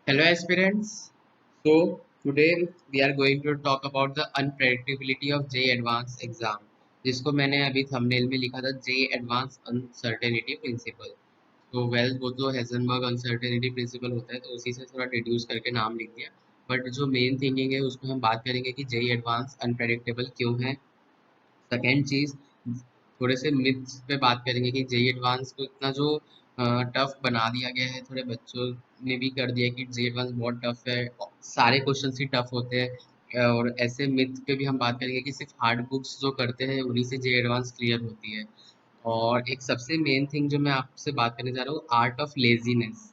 Hello aspirants. So today we are going to talk about the unpredictability of J Advanced exam, जिसको मैंने अभी thumbnail में लिखा था J Advanced Uncertainty Principle. तो वेल वो तो हेजनबर्ग अनसर्टेनिटी प्रिंसिपल होता है तो उसी से थोड़ा डिड्यूस करके नाम लिख दिया. बट जो मेन थिंकिंग है उसमें हम बात करेंगे कि J एडवांस अनप्रेडिक्टेबल क्यों है. सेकेंड चीज, थोड़े से मिथ्स पे बात करेंगे कि जेई एडवांस को इतना जो टफ बना दिया गया है, थोड़े बच्चों ने भी कर दिया कि जेई एडवांस बहुत टफ है, सारे क्वेश्चन ही टफ होते हैं. और ऐसे मिथ पे भी हम बात करेंगे कि सिर्फ हार्ड बुक्स जो करते हैं उन्हीं से जेई एडवांस क्लियर होती है. और एक सबसे मेन थिंग जो मैं आपसे बात करने जा रहा हूँ, आर्ट ऑफ लेजीनेस.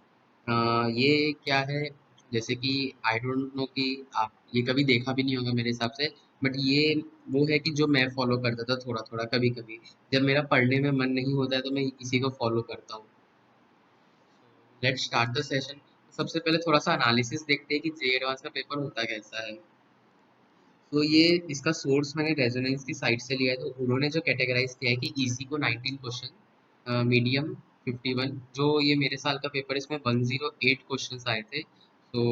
ये क्या है? जैसे कि आई डोंट नो कि आप ये कभी देखा भी नहीं होगा मेरे हिसाब से, बट ये वो है कि जो मैं फॉलो करता था थोड़ा थोड़ा कभी कभी, जब मेरा पढ़ने में मन नहीं होता है तो मैं इसी को फॉलो करता हूँ. Let's start the session. सबसे पहले थोड़ा सा एनालिसिस देखते हैं कि जे एडवांस का पेपर होता कैसा है. तो ये इसका सोर्स मैंने रेजोनेंस की साइट से लिया है. तो उन्होंने जो कैटेगराइज किया है कि इजी को 19 क्वेश्चन, मीडियम 51, जो ये मेरे साल का पेपर इसमें 108 क्वेश्चंस आए थे. तो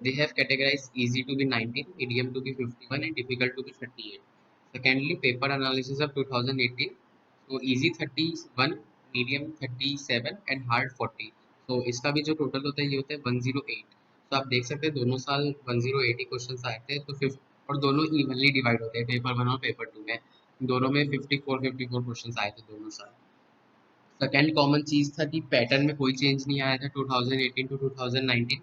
they have categorise easy to be 19, medium to be 51 and difficult to be 38. Secondly paper analysis of 2018. तो इजी 31, मीडियम 37 एंड हार्ड 40. तो इसका भी जो टोटल होता है ये होता है 108. तो आप देख सकते हैं दोनों साल 108 ही क्वेश्चन आए थे. तो और दोनों इवनली डिवाइड होते हैं, पेपर वन और पेपर टू में. दोनों में 54 क्वेश्चन आए थे दोनों साल. सेकेंड कॉमन चीज था कि पैटर्न में कोई चेंज नहीं आया था 2018 टू 2019.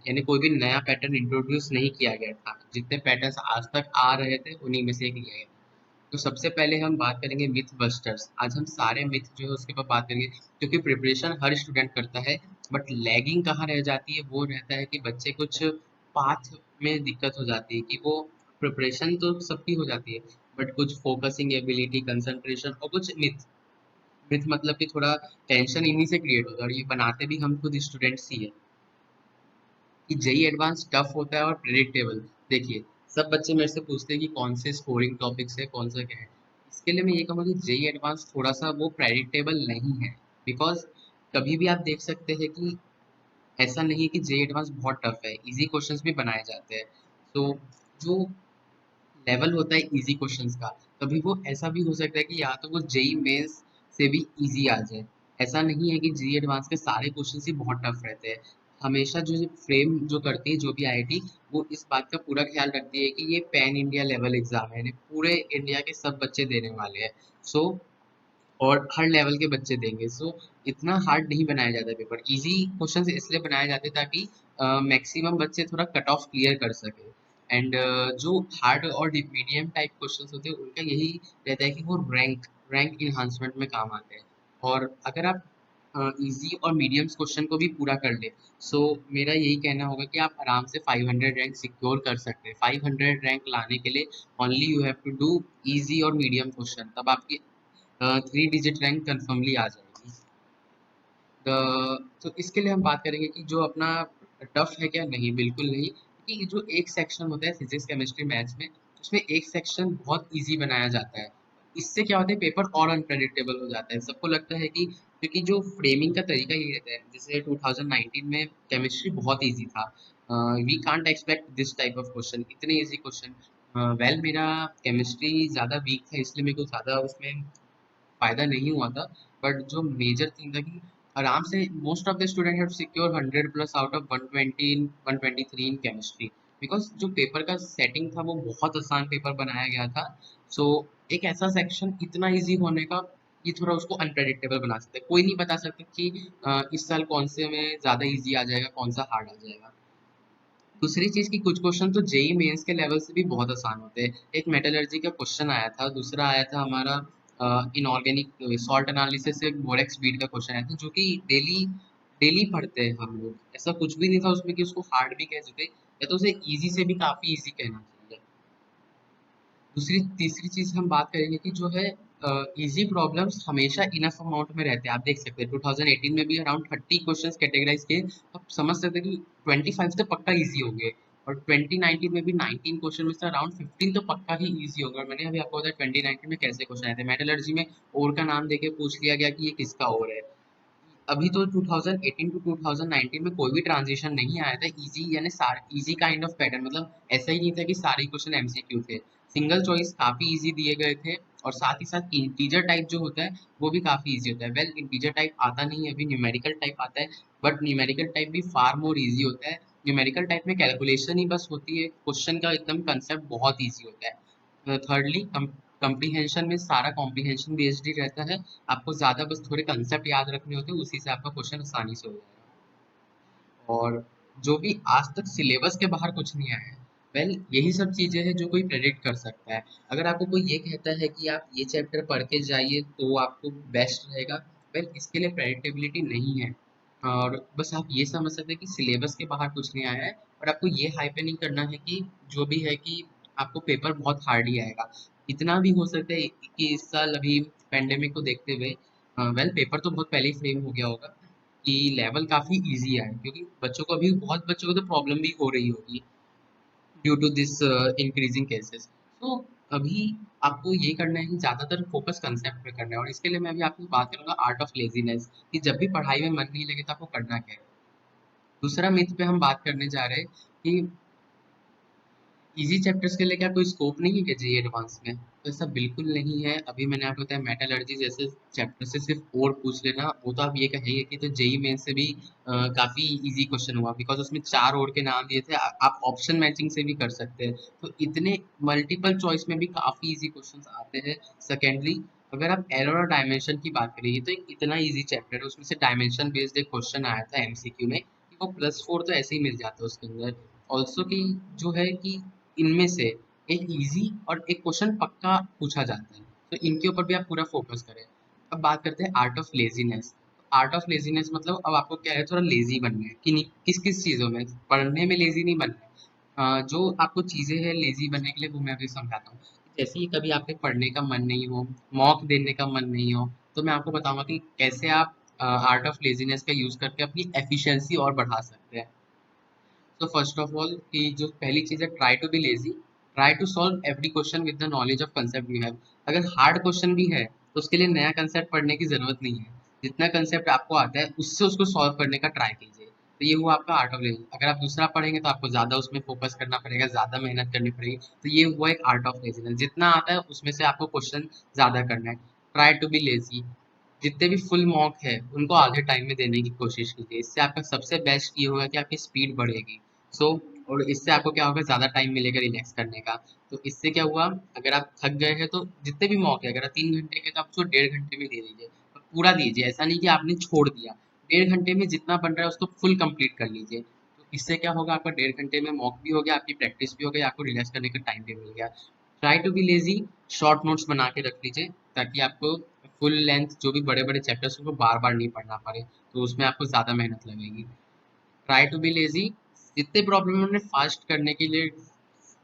यानी कोई भी नया पैटर्न इंट्रोड्यूस नहीं किया गया था. जितने पैटर्न्स आज तक आ रहे थे उन्हीं में से एक लिया गया. तो सबसे पहले हम बात करेंगे मिथ बस्टर्स. आज हम सारे मिथ जो है उसके ऊपर बात करेंगे, क्योंकि प्रिपरेशन हर स्टूडेंट करता है. बट लैगिंग कहाँ रह जाती है, वो रहता है कि बच्चे कुछ पाथ में दिक्कत हो जाती है कि वो प्रिपरेशन तो सबकी हो जाती है, बट कुछ फोकसिंग एबिलिटी, कंसंट्रेशन और कुछ मिथ. मिथ मतलब कि थोड़ा टेंशन इन्हीं से क्रिएट होता है, और ये बनाते भी हम खुद स्टूडेंट्स ही है. कि जेई एडवांस टफ होता है और प्रेडिक्टेबल. देखिए, सब बच्चे मेरे से पूछते हैं कि कौन से स्कोरिंग टॉपिक्स है, कौन सा क्या है. इसके लिए मैं ये कहूँगा कि जेई एडवांस थोड़ा सा वो प्रेडिक्टेबल नहीं है. बिकॉज कभी भी आप देख सकते हैं कि ऐसा नहीं है कि जेई एडवांस बहुत टफ है, इजी क्वेश्चंस भी बनाए जाते हैं. तो जो लेवल होता है इजी क्वेश्चंस का, कभी वो ऐसा भी हो सकता है कि या तो वो जेई मेंस से भी इजी आ जाए. ऐसा नहीं है कि जेई एडवांस के सारे क्वेश्चंस ही बहुत टफ रहते हैं. हमेशा जो फ्रेम जो करती है जो भी आईआईटी, वो इस बात का पूरा ख्याल रखती है कि ये पैन इंडिया लेवल एग्जाम है, यानी पूरे इंडिया के सब बच्चे देने वाले हैं. सो और हर लेवल के बच्चे देंगे. सो इतना हार्ड नहीं बनाया जाता पेपर. इजी क्वेश्चंस इसलिए बनाए जाते हैं ताकि मैक्सिमम बच्चे थोड़ा कट ऑफ क्लियर कर सके. एंड जो हार्ड और मीडियम टाइप क्वेश्चंस होते हैं उनका यही रहता है कि वो रैंक रैंक इन्हांसमेंट में काम आते हैं. और अगर आप इजी और मीडियम क्वेश्चन को भी पूरा कर ले, सो मेरा यही कहना होगा कि आप आराम से 500 रैंक सिक्योर कर सकते हैं. 500 रैंक लाने के लिए only you have to do easy और मीडियम क्वेश्चन, तब आपकी 3 डिजिट रैंक कन्फर्मली आ जाएगी. तो इसके लिए हम बात करेंगे कि जो अपना टफ है क्या, नहीं बिल्कुल नहीं. कि जो एक सेक्शन होता है फिजिक्स केमिस्ट्री मैथ्स में, उसमें एक सेक्शन बहुत इजी बनाया जाता है. इससे क्या होता है, पेपर और अनप्रेडिक्टेबल हो जाता है. सबको लगता है कि क्योंकि जो फ्रेमिंग का तरीका ये रहता है, जैसे 2019 में केमिस्ट्री बहुत इजी था, we can't expect this type of question, इतने इजी क्वेश्चन. वेल मेरा केमिस्ट्री ज़्यादा वीक था इसलिए मेरे को ज़्यादा उसमें फायदा नहीं हुआ था. बट जो मेजर थिंग था कि आराम से most of the student have secure 100 plus out of 120 in 123 in chemistry. Because जो पेपर का सेटिंग था वो बहुत आसान पेपर बनाया गया था. सो एक ऐसा सेक्शन इतना इजी होने का, ये थोड़ा उसको अनप्रेडिक्टेबल बना सकता है. कोई नहीं बता सकता कि इस साल कौन से में ज़्यादा इजी आ जाएगा, कौन सा हार्ड आ जाएगा. दूसरी चीज की कुछ क्वेश्चन तो जेई मेंस के लेवल से भी बहुत आसान होते हैं. एक मेटलर्जी का क्वेश्चन आया था, दूसरा आया था हमारा इनऑर्गेनिक सॉल्ट एनालिसिस से बोरेक्स बीट का क्वेश्चन आया था, जो कि डेली डेली पढ़ते हैं हम लोग. ऐसा कुछ भी नहीं था उसमें कि उसको हार्ड भी कह सकते, या तो उसे इजी से भी काफी इजी कहना चाहिए. दूसरी तीसरी चीज हम बात करेंगे कि जो है इजी प्रॉब्लम्स हमेशा इनफ अमाउंट में रहते हैं. आप देख सकते हैं 2018 में भी अराउंड 30 क्वेश्चंस कैटेगराइज किए. आप समझ सकते हैं कि 25 तो पक्का इजी होंगे. और 2019 में भी 19 क्वेश्चन में से अराउंड 15 तो पक्का ही इजी होगा. मैंने अभी आपको बताया 2019 में कैसे क्वेश्चन आए थे. मेटलर्जी में ओर का नाम देके पूछ लिया गया कि ये किसका ओर है. अभी तो 2018 टू 2019 में कोई भी ट्रांजिशन नहीं आया था इजी, यानी इजी काइंड ऑफ पैटर्न, मतलब ऐसा ही नहीं था कि सारे क्वेश्चन एमसीक्यू थे। सिंगल चॉइस काफी इजी दिए गए थे, और साथ ही साथ इंटीजर टाइप जो होता है वो भी काफी इजी होता है। वेल, इंटीजर टाइप आता नहीं है, अभी न्यूमेरिकल टाइप आता है, बट न्यूमेरिकल टाइप भी फार मोर इजी होता है। न्यूमेरिकल टाइप में कैलकुलेशन ही बस होती है, क्वेश्चन का एकदम कंसेप्ट बहुत ईजी होता है। थर्डली, कम्प्रीहेंशन में सारा कॉम्प्रीहेंशन बेस्ड ही रहता है। आपको ज्यादा बस थोड़े कंसेप्ट याद रखने होते हैं, उसी से आपका क्वेश्चन आसानी से हो जाएगा। और जो भी आज तक सिलेबस के बाहर कुछ नहीं आया है, वेल यही सब चीजें हैं जो कोई प्रेडिक्ट कर सकता है। अगर आपको कोई ये कहता है कि आप ये चैप्टर पढ़ के जाइए तो आपको बेस्ट रहेगा, वेल इसके लिए प्रेडिक्टेबिलिटी नहीं है। और बस आप ये समझ सकते हैं कि सिलेबस के बाहर कुछ नहीं आया है, और आपको ये हाइप नहीं करना है कि जो भी है कि आपको पेपर बहुत हार्ड ही आएगा। इतना भी हो सकता है कि इस साल अभी पेंडेमिक को देखते हुए, वेल पेपर तो बहुत पहले ही फ्रेम हो गया होगा कि लेवल काफी इजी है, क्योंकि बच्चों को अभी बहुत बच्चों को तो प्रॉब्लम भी हो रही होगी due to this increasing cases. तो अभी आपको ये करना है कि ज्यादातर फोकस कंसेप्ट पे करना है, और इसके लिए मैं अभी आपको बात करूंगा आर्ट ऑफ लेजीनेस, कि जब भी पढ़ाई में मन नहीं लगे तो आपको करना क्या है। दूसरा मिथ पे हम बात करने जा रहे हैं कि इजी चैप्टर्स के लिए क्या कोई स्कोप नहीं है क्या जेईई एडवांस में? तो ऐसा बिल्कुल नहीं है। अभी मैंने आपको बताया मेटलर्जी जैसे चैप्टर से सिर्फ और पूछ लेना, वो तो आप ये कहेंगे कि तो जेईई मेन से भी काफी इजी क्वेश्चन हुआ, बिकॉज उसमें 4 और के नाम दिए थे। आप ऑप्शन मैचिंग से भी कर सकते हैं, तो इतने मल्टीपल चॉइस में भी काफी इजी क्वेश्चंस आते हैं। सेकेंडली, अगर आप एरर और डायमेंशन की बात करें, ये तो एक इतना इजी चैप्टर है, उसमें से डायमेंशन बेस्ड एक क्वेश्चन आया था एमसीक्यू में, कि वो +4 तो ऐसे ही मिल जाता है उसके अंदर। ऑल्सो की जो है कि इनमें से एक इजी और एक क्वेश्चन पक्का पूछा जाता है, तो इनके ऊपर भी आप पूरा फोकस करें। अब बात करते हैं art of laziness. Art of laziness मतलब अब आपको क्या है, थोड़ा लेजी बनना है कि नहीं, किस किस चीजों में। पढ़ने में लेजी नहीं बनना है, जो आपको चीजें हैं लेजी बनने के लिए वो मैं अभी समझाता हूँ। जैसे ही कभी आपके पढ़ने का मन नहीं हो, मॉक देने का मन नहीं हो, तो मैं आपको बताऊंगा कि कैसे आप आर्ट ऑफ लेजीनेस का यूज करके अपनी एफिशिएंसी और बढ़ा सकते हैं। तो फर्स्ट ऑफ ऑल कि जो पहली चीज है, try to be lazy, try to solve every question with the knowledge of concept you have. अगर हार्ड क्वेश्चन भी है तो उसके लिए नया कंसेप्ट पढ़ने की जरूरत नहीं है, जितना कंसेप्ट आपको आता है उससे उसको सॉल्व करने का ट्राई कीजिए। तो ये हुआ आपका आर्ट ऑफ लेजी। अगर आप दूसरा पढ़ेंगे तो आपको ज्यादा उसमें फोकस करना पड़ेगा, ज्यादा मेहनत करनी पड़ेगी, तो ये हुआ एक आर्ट ऑफ लेजीनेस। जितना आता है उसमें से आपको क्वेश्चन ज्यादा करना है। ट्राई टू बी लेजी, जितने भी फुल मॉक है उनको आधे टाइम में देने की कोशिश कीजिए, इससे आपका सबसे बेस्ट ये होगा कि आपकी स्पीड बढ़ेगी। और इससे आपको क्या होगा, ज्यादा टाइम मिलेगा रिलैक्स करने का। तो इससे क्या हुआ, अगर आप थक गए हैं तो जितने भी मौके, अगर आप 3 घंटे के तो आप उसको 1.5 घंटे में दे दीजिए, और पूरा दीजिए, ऐसा नहीं कि आपने छोड़ दिया। 1.5 घंटे में जितना बन रहा है उसको फुल कंप्लीट कर लीजिए। तो इससे क्या होगा, आपका 1.5 घंटे में मॉक भी हो गया, आपकी प्रैक्टिस भी हो गई, आपको रिलैक्स करने का टाइम भी मिल गया। Try to be lazy, short notes बना के रख लीजिए, ताकि आपको फुल लेंथ जो भी बड़े बड़े चैप्टर्स उनको बार बार नहीं पढ़ना पड़े, तो उसमें आपको ज्यादा मेहनत लगेगी। ट्राई टू बी लेजी, जितने प्रॉब्लम उन्हें फास्ट करने के लिए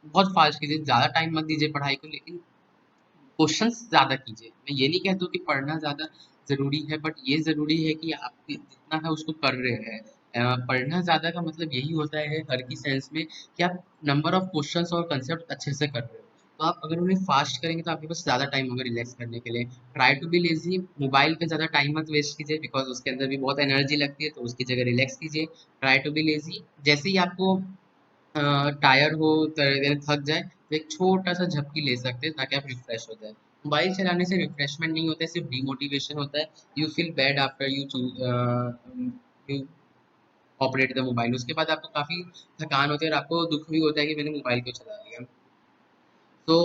बहुत फास्ट कीजिए, ज्यादा टाइम मत दीजिए पढ़ाई को, लेकिन क्वेश्चंस ज्यादा कीजिए। मैं ये नहीं कहता हूँ कि पढ़ना ज्यादा जरूरी है, बट ये जरूरी है कि आप जितना है उसको कर रहे हैं। पढ़ना ज्यादा का मतलब यही होता है हर की सेंस में, कि आप नंबर ऑफ क्वेश्चंस और कंसेप्ट अच्छे से कर रहे हो। तो आप अगर उन्हें फास्ट करेंगे तो आपके पास ज्यादा टाइम होगा रिलैक्स करने के लिए। Try to be lazy, mobile पे ज्यादा टाइम मत वेस्ट कीजिए, बिकॉज उसके अंदर भी बहुत एनर्जी लगती है, तो उसकी जगह रिलैक्स कीजिए। ट्राई टू बी लेजी, जैसे ही आपको टायर हो, थक जाए, तो एक छोटा सा झपकी ले सकते हैं ताकि आप रिफ्रेश हो जाए। मोबाइल चलाने से रिफ्रेशमेंट नहीं होता है, सिर्फ डिमोटिवेशन होता है। You feel bad after you operate the mobile, उसके बाद आपको काफी थकान होती है और आपको दुख भी होता है कि मैंने मोबाइल क्यों चला लिया। तो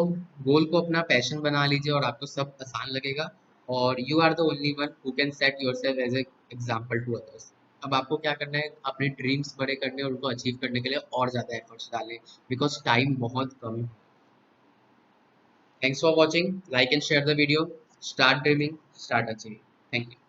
गोल को अपना पैशन बना लीजिए और आपको सब आसान लगेगा, और you are the only one who can set yourself as a example to others. अब आपको क्या करना है, अपने ड्रीम्स बड़े करने और उनको अचीव करने के लिए और ज्यादा एफर्ट्स डालें, बिकॉज टाइम बहुत कम है। Thanks for watching, like and share the video. Start dreaming, start achieving. Thank you.